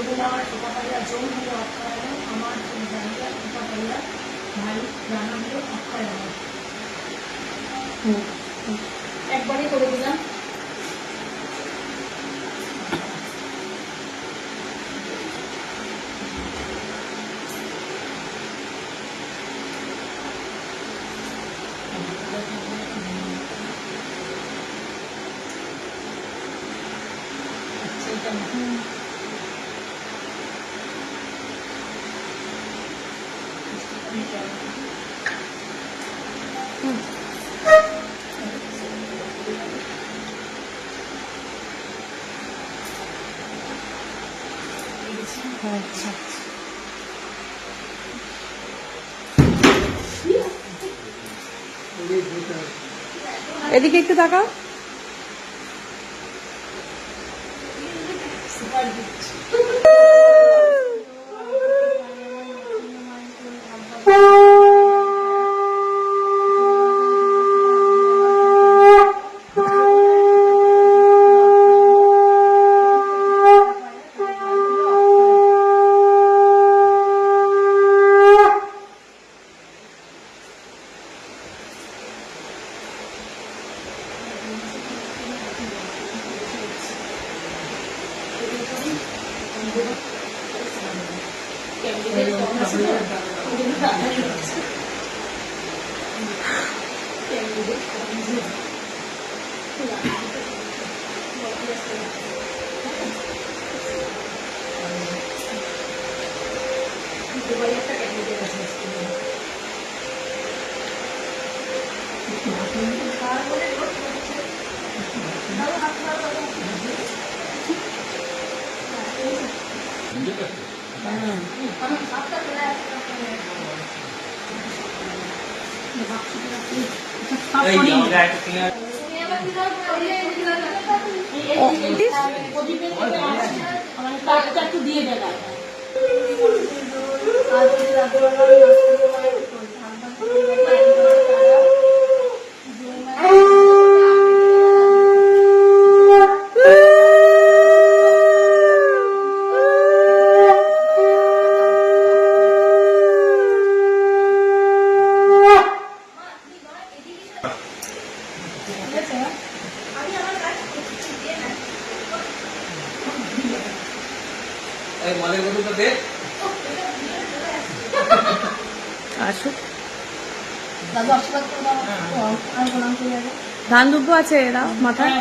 আমার টোকাপাল্লা জোন হলো অক্ষয়, আমার জানিয়া টোকাপাল্লা ভাই রানা হলো অক্ষয়। একবারই করে দিলাম। আচ্ছা এদিকে একটু তাকাও। একটু দিয়ে দেয় ধান দুব্বো আছে এরা মাথায়।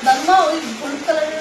দাদা ওই হলুদ কালারের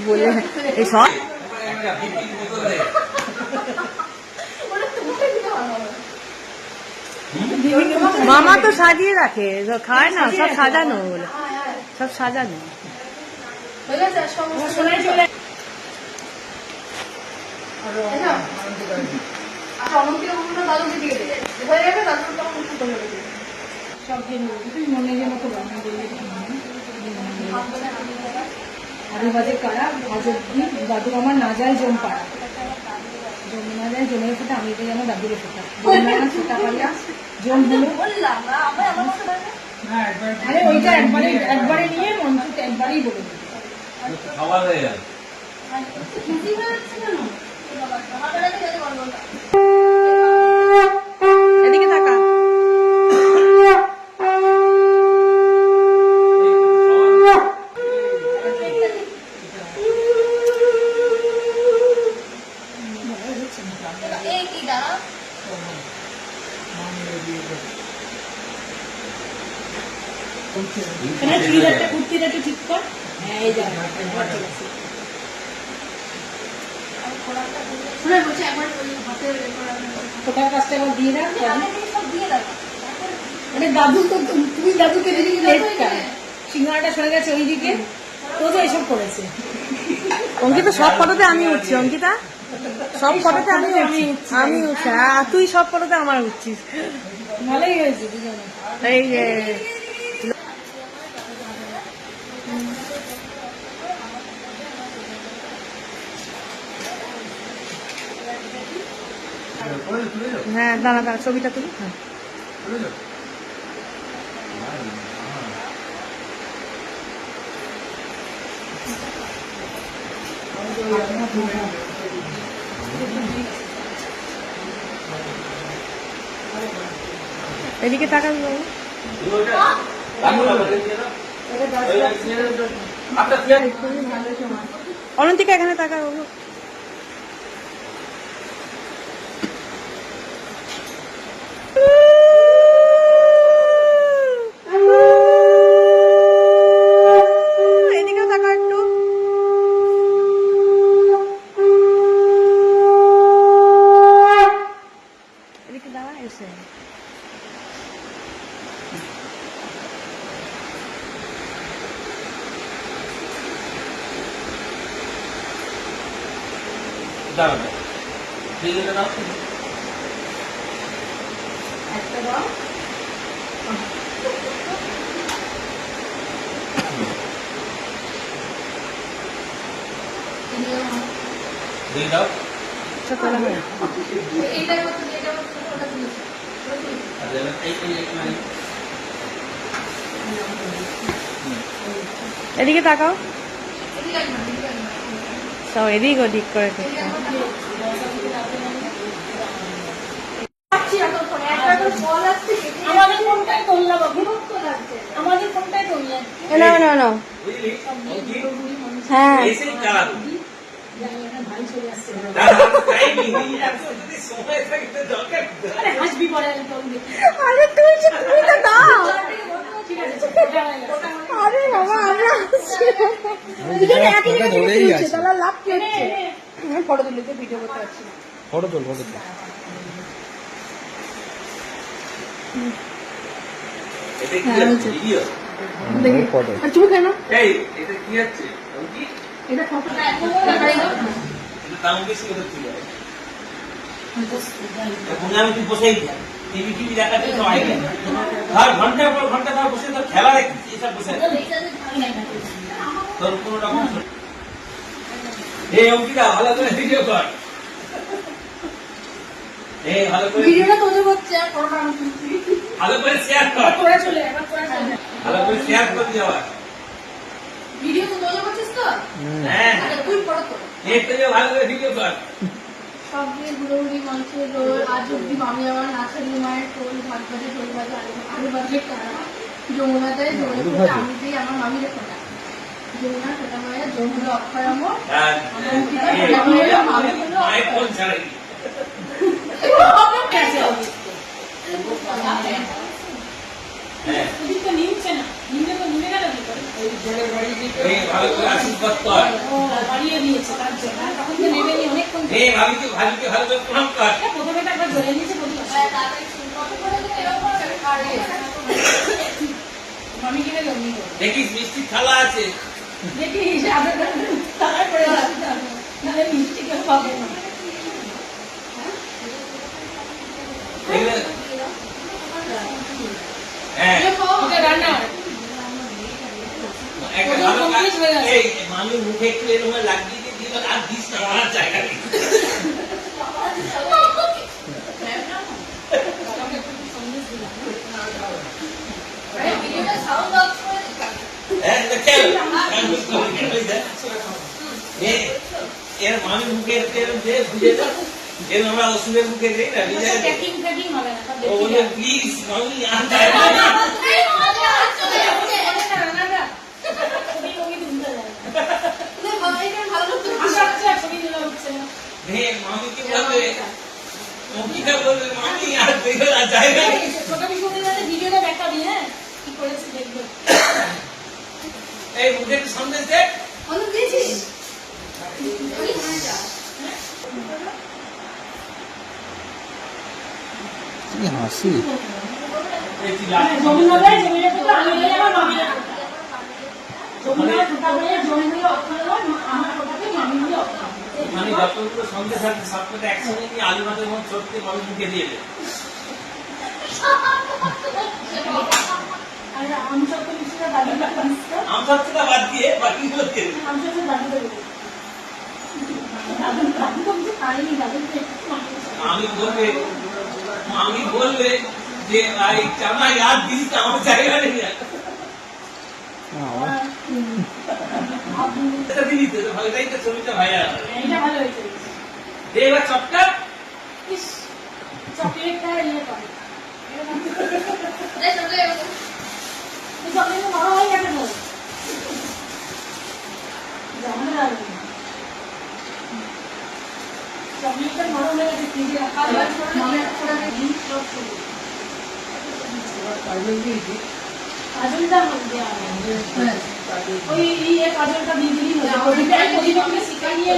বলে এই সব মামা তো সাজিয়ে রাখে, খায় না, সব সাজানো, বলে সব সাজানো। আরো বাজে কারা ভাজত দাদু আমার না যায় জম পাড়া, জম না যায় জমের ফোটা, আমি এটা যেন দাদুর ফোটা ফোটা পারিয়া জম হলো। আরে ওইটা একবারে নিয়ে মন্ত্রটা একবারেই বলে দিই। এদিকে তাকা। কুর্তিটা একটু ঠিক কর। এই যা ফোটার কাজটা একবার দিয়ে রাখ। মানে দাদু তো তুমি দাদুকে দেখি লেটটা সিঙ্গারাটা সরে গেছে ওইদিকে তো তো এসব করেছে। অঙ্কিতা সব ফটোতে আমি উঠছি, অঙ্কিতা সব ফটোতে আমি উঠছি, আর তুই সব ফটোতে আমার উঠছিস। ভালোই হয়েছে দুজনে। এই যে হ্যাঁ, দাঁড়া দাঁড়া, ছবিটা তুলি। হ্যাঁ, এদিকে তাকান বাবু। অনন্তিকা এখানে তাকা বাবু। এদিকেও তাকা একটু। এদিকে দাঁড়া, এসে একটা দাও আচ্ছা, তোলা হয়। এদিকে তাকাও, সব এদিক ওদিক করে দেখতে। আমাদের ফোনটাই তুললাম, বিরক্ত লাগছে আমাদের ফোনটাই তুললেন। না না না, হ্যাঁ ভাই চলে আসছে হাসবি পরে আরে তুই তো দাও। ঠিক আছে আরে বাবা, আমরা তাহলে লাভ কি হচ্ছে? ফটো তুলতে ভিডিও করতে পারছি না। ফটো তোল, ফটো তোল। ফটো তুমি কেন এটা ফটো আমি তুই বসেই টিভি টিভি দেখাতে সবাই ধর ঘন্টার পর ঘন্টা ধর বসে তোর খেলা দেখছিস, এসব বসে তোর কোন রকম এই অঙ্কিতা ভালো করে ভিডিও কর, এই ভালো করে ভিডিওটা তোদের হচ্ছে আর ফটোটা আমি তুলছি ভালো করে শেয়ার কর, করে চলে এবার করে চলে ভালো করে শেয়ার করে যাওয়া। ভিডিও তো তোদের করছিস তো হ্যাঁ, আচ্ছা তুই ফটো তোল এই তো ভালো করে ভিডিও কর। সব দিয়ে ঘুরোঘুরি মানুষের রোল আজ অব্দি আমি আমার নাচারি মায়ের টোল ভাত ভাজে টোল ভাজে আলু ভাজে টানা যমুনা দেয় যমুনা আমি দিই আমার মামির ফোটা যমুনা ফোটা মায়ের যমুনা অক্ষরাম আর মায়ের ফোন ছাড়াই হ্যাঁ, তো নিচ্ছে না নিলে তো নিলে গেল কি করে এই ভালো করে আশীর্বাদ কর, বাড়িয়ে দিয়েছে তার জন্য আর তখন তো নেবে নি অনেকক্ষণ এই ভাবিকে ভাবিকে ভালো করে প্রণাম কর। প্রথমে তো একবার ধরে নিয়েছে প্রথমে আমি কিনে জমি দেখিস মিষ্টি থালা আছে, দেখি হিসাবে তারা করে নাহলে মিষ্টি কেউ পাবে না এগুলো হ্যাঁ ওকে রান্না একটা ভালো কাজ, এই মামির মুখে একটু এরকম লাগিয়ে দিয়ে দিল আর দিস না, আমার জায়গা নেই। হ্যাঁ দেখেন এর মামির মুখে এরকম দিয়ে বুঝে না, এর আমরা ওষুধের মুখে দিই না, নিজে প্যাকিং প্যাকিং হবে না ও বলে প্লিজ মামি আর যায় না। হে মামি কি বলবে, অঙ্কিতা বলবে মামি আর দেখে না যায় না। ভিডিওটা দেখা দিই হ্যাঁ কি করেছে দেখবে এই মুখে একটু সন্দেশ দেখ, অনেক দিয়েছিস কি হাসি। পেয়েছি লাস্ট যমুনাদায় জমিয়ে ফোটা আমি হয়ে আমার মামির ফোটা। যমুনায় ফোটা হয়ে জমি হয়ে অক্ষর হলো, আমার ফোটাতে মামি হয়ে অক্ষর। মানে যতগুলো সন্ধ্যে সাথে সবকটা একসঙ্গে নিয়ে আলু ভাতের মধ্যে সত্যি মানুষ মুখে দিয়ে দেয়। আর আমি সব তো মিষ্টিটা দাদুকে দিচ্ছি। আম সত্যটা বাদ দিয়ে বাকিগুলো দিয়ে দেয়। আমি সব দাদুকে দিচ্ছি। দাদু তো কিছু খাইনি, দাদুকে একটু মামির সাথে। আমি বলবে যে ভাই চামা ইয়াদ দিস আমার জায়গা নেই এটা দিবি তো ভাইটাই তো ছবিটা ভাইয়া এইটা ভালো হয়েছে। দে এবার চপটা ইস, চকলেটটা ইয়ে করে। এই চকলেট বড় হয়ে গেছে তো। জামানো যাবে না। চকলেটটা বড় হয়ে গেছে, ফ্রিজে রাখা আছে। মামের একটা দিন সব শুরু। কাজলটা মধ্যে ওই এই কাজলটা দিয়ে দিলেই হলো। ওইটাই প্রদীপকে শিখাইয়ে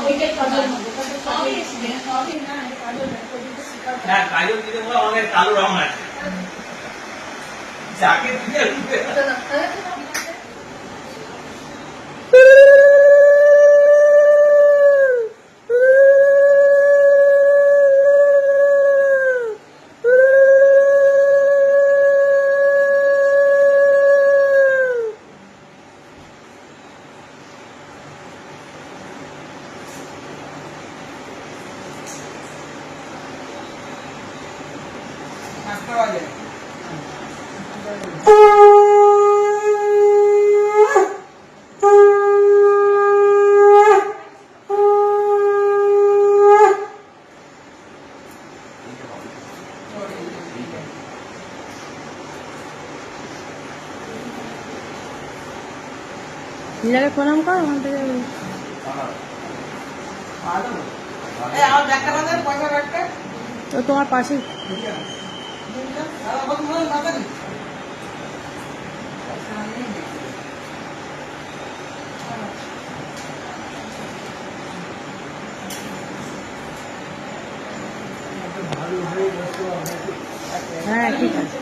ওইটাই কাজল হবে। সবই না, কাজল না, প্রদীপকে শিখাতে। হ্যাঁ কাজল দিতে বলে অনেক কালো রং আছে যাকে দিতে নীলাকে প্রণাম কর ওখান থেকে। তো তোমার পাশে হ্যাঁ ঠিক আছে।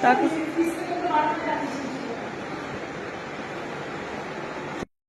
তাকে